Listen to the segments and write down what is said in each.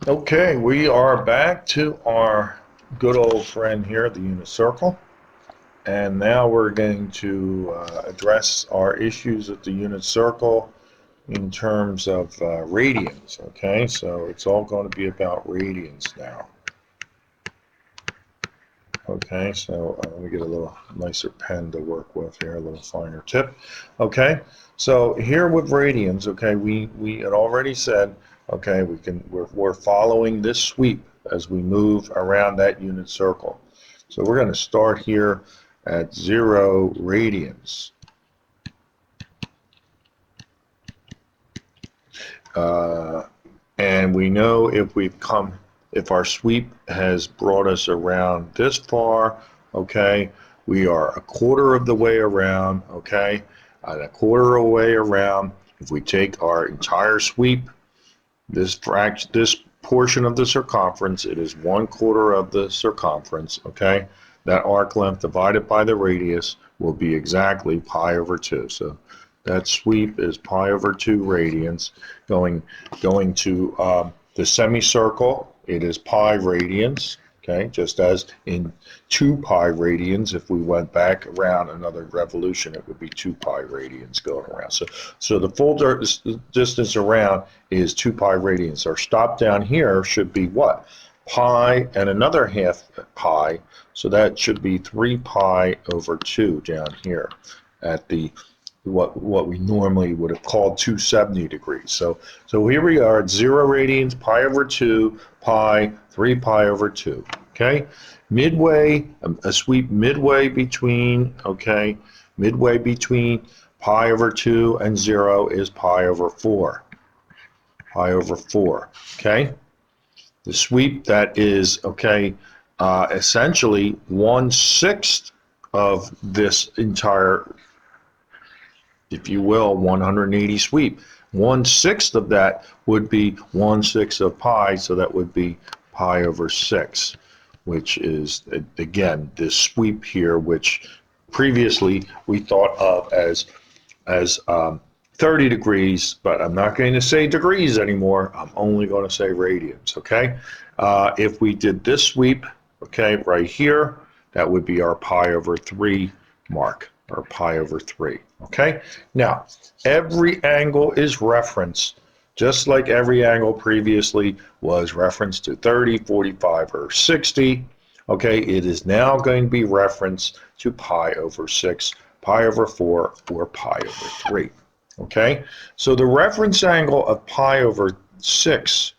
Okay, we are back to our good old friend here, the unit circle. And now we're going to address our issues with the unit circle in terms of radians. Okay, so it's all going to be about radians now. Okay, so let me get a little nicer pen to work with here, a little finer tip. Okay, so here with radians, okay, we had already said, okay, we're following this sweep as we move around that unit circle. So we're going to start here at 0 radians. And we know if our sweep has brought us around this far, okay, we are a quarter of the way around, okay, and a quarter of the way around. If we take our entire sweep, this portion of the circumference, it is 1/4 of the circumference, okay. That arc length divided by the radius will be exactly pi over 2. So that sweep is pi over 2 radians. Going to the semicircle, it is pi radians, okay, just as in 2 pi radians. If we went back around another revolution, it would be 2 pi radians going around. So the full distance around is 2 pi radians. Our stop down here should be what? Pi and another half pi, so that should be 3 pi over 2 down here at the what we normally would have called 270 degrees. So here we are at 0 radians, pi over 2, pi, 3 pi over 2. Okay, midway, a sweep midway between, okay, midway between pi over 2 and 0 is pi over 4. Pi over 4. Okay, the sweep that is, okay, essentially 1/6 of this entire, if you will, 180 sweep. 1/6 of that would be 1/6 of pi, so that would be pi over 6, which is, again, this sweep here, which previously we thought of as 30 degrees, but I'm not going to say degrees anymore. I'm only going to say radians, okay? If we did this sweep, okay, right here, that would be our pi over 3 mark, or pi over 3, okay? Now, every angle is referenced, just like every angle previously was referenced to 30, 45, or 60, okay? It is now going to be referenced to pi over 6, pi over 4, or pi over 3, okay? So the reference angle of pi over 6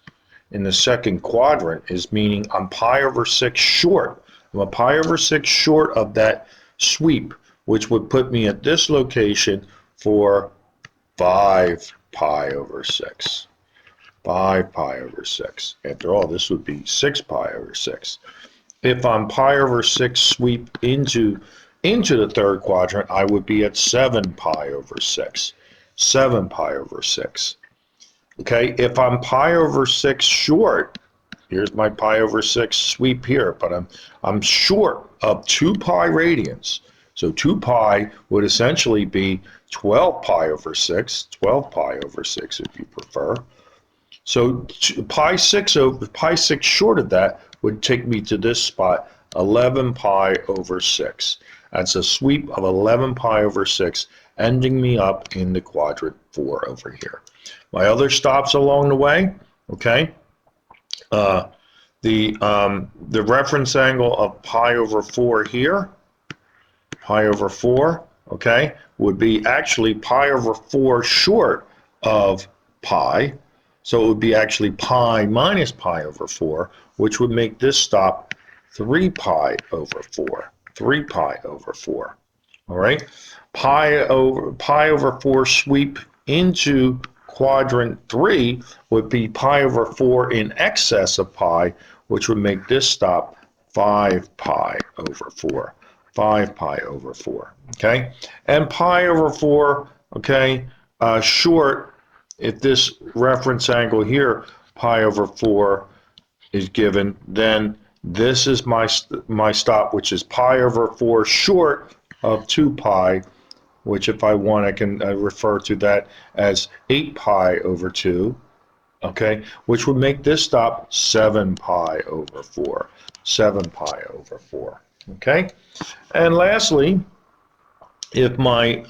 in the second quadrant is meaning I'm pi over 6 short. I'm a pi over 6 short of that sweep, which would put me at this location for 5 pi over 6. 5 pi over 6. After all, this would be 6 pi over 6. If I'm pi over 6 sweep into the third quadrant, I would be at 7 pi over 6. 7 pi over 6. Okay, if I'm pi over 6 short, here's my pi over 6 sweep here, but I'm short of 2 pi radians. So 2 pi would essentially be 12 pi over 6, 12 pi over 6 if you prefer. So pi 6 short of that would take me to this spot, 11 pi over 6. That's a sweep of 11 pi over 6, ending me up in the quadrant 4 over here. My other stops along the way, okay, the reference angle of pi over 4 here, pi over 4, okay, would be actually pi over 4 short of pi. So it would be actually pi minus pi over 4, which would make this stop 3 pi over 4. 3 pi over 4. All right? Pi over 4 sweep into quadrant 3 would be pi over 4 in excess of pi, which would make this stop 5 pi over 4. 5 pi over 4, okay? And pi over 4, okay, short, if this reference angle here, pi over 4, is given, then this is my stop, which is pi over 4 short of 2 pi, which if I want, I can refer to that as 8 pi over 2, okay, which would make this stop 7 pi over 4. 7 pi over 4, okay? And lastly, if my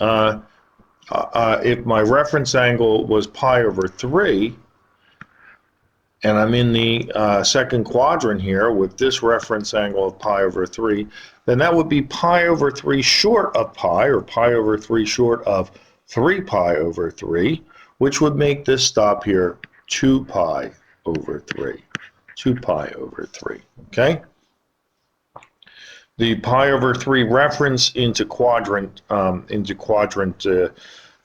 reference angle was pi over 3, and I'm in the second quadrant here with this reference angle of pi over 3, then that would be pi over 3 short of pi, or pi over 3 short of 3 pi over 3, which would make this stop here 2 pi over 3. 2 pi over 3, okay? The pi over 3 reference into quadrant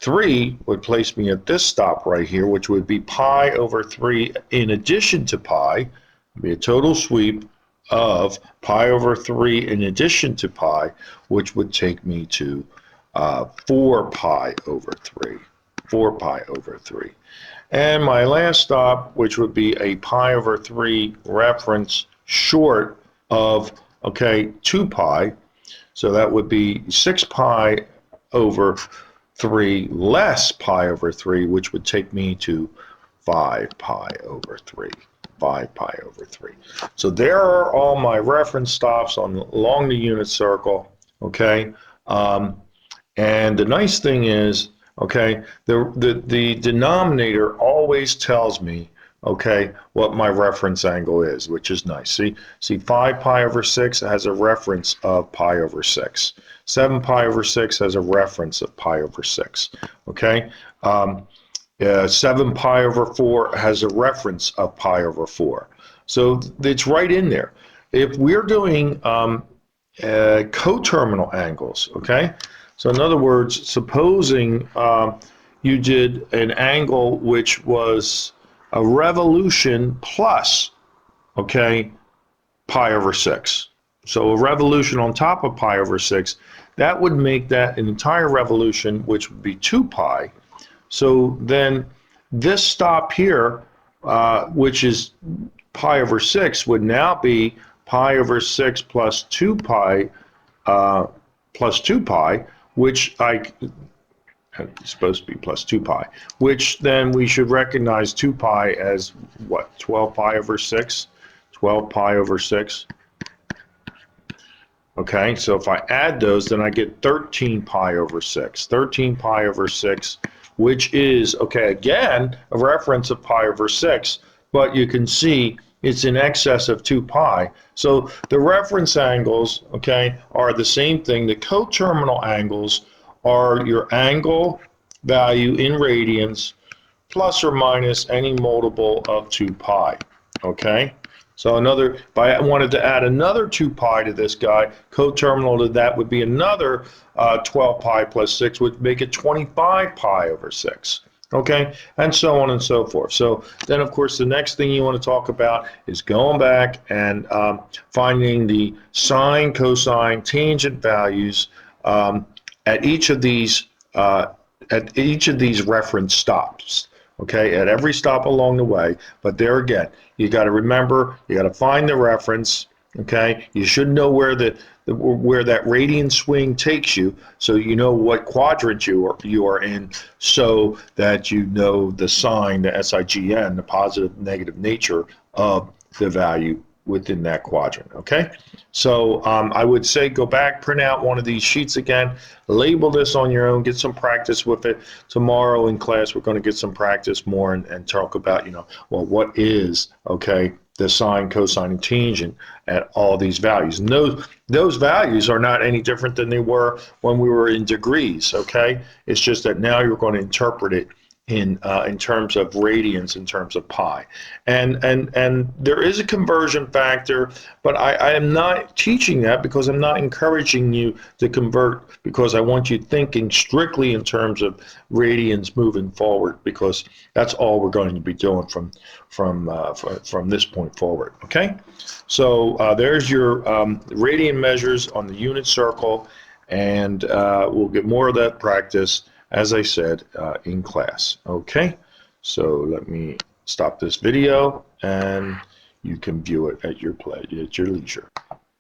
3 would place me at this stop right here, which would be pi over 3 in addition to pi, be a total sweep of pi over 3 in addition to pi, which would take me to 4 pi over 3. 4 pi over 3. And my last stop, which would be a pi over 3 reference short of, okay, 2 pi. So that would be 6 pi over 3 less pi over 3, which would take me to 5 pi over 3. 5 pi over 3. So there are all my reference stops along the unit circle, okay? And the nice thing is, okay, the denominator always tells me, okay, what my reference angle is, which is nice. See 5 pi over 6 has a reference of pi over 6. 7 pi over 6 has a reference of pi over 6, okay? 7 pi over 4 has a reference of pi over 4. So it's right in there. If we're doing coterminal angles, okay? So in other words, supposing you did an angle which was a revolution plus, okay, pi over 6. So a revolution on top of pi over 6, that would make that an entire revolution, which would be 2 pi. So then this stop here, which is pi over 6, would now be pi over 6 plus 2 pi, which it's supposed to be plus 2 pi, which then we should recognize 2 pi as what, 12 pi over 6? 12 pi over 6. Okay, so if I add those, then I get 13 pi over 6. 13 pi over 6, which is, okay, again, a reference of pi over 6, but you can see it's in excess of 2 pi. So the reference angles, okay, are the same thing. The coterminal angles are your angle value in radians plus or minus any multiple of 2 pi, okay? So if I wanted to add another 2 pi to this guy, coterminal to that would be another 12 pi plus 6, would make it 25 pi over 6. Okay, and so on and so forth. So then, of course, the next thing you want to talk about is going back and finding the sine, cosine, tangent values at each of these reference stops. Okay, at every stop along the way. But there again, you got to remember, you got to find the reference. Okay, you should know where that radian swing takes you, so you know what quadrant you are in, so that you know the sign, the SIGN, the positive negative nature of the value within that quadrant. Okay, so I would say go back, print out one of these sheets again, label this on your own, get some practice with it. Tomorrow in class we're going to get some practice more and talk about, you know, well, what is, okay, the sine, cosine, and tangent at all these values. And those values are not any different than they were when we were in degrees, okay? It's just that now you're going to interpret it in terms of radians, in terms of pi. And there is a conversion factor, but I am not teaching that because I'm not encouraging you to convert, because I want you thinking strictly in terms of radians moving forward, because that's all we're going to be doing from this point forward. Okay, so there's your radian measures on the unit circle, and we'll get more of that practice, as I said, in class. Okay, so let me stop this video and you can view it at your leisure.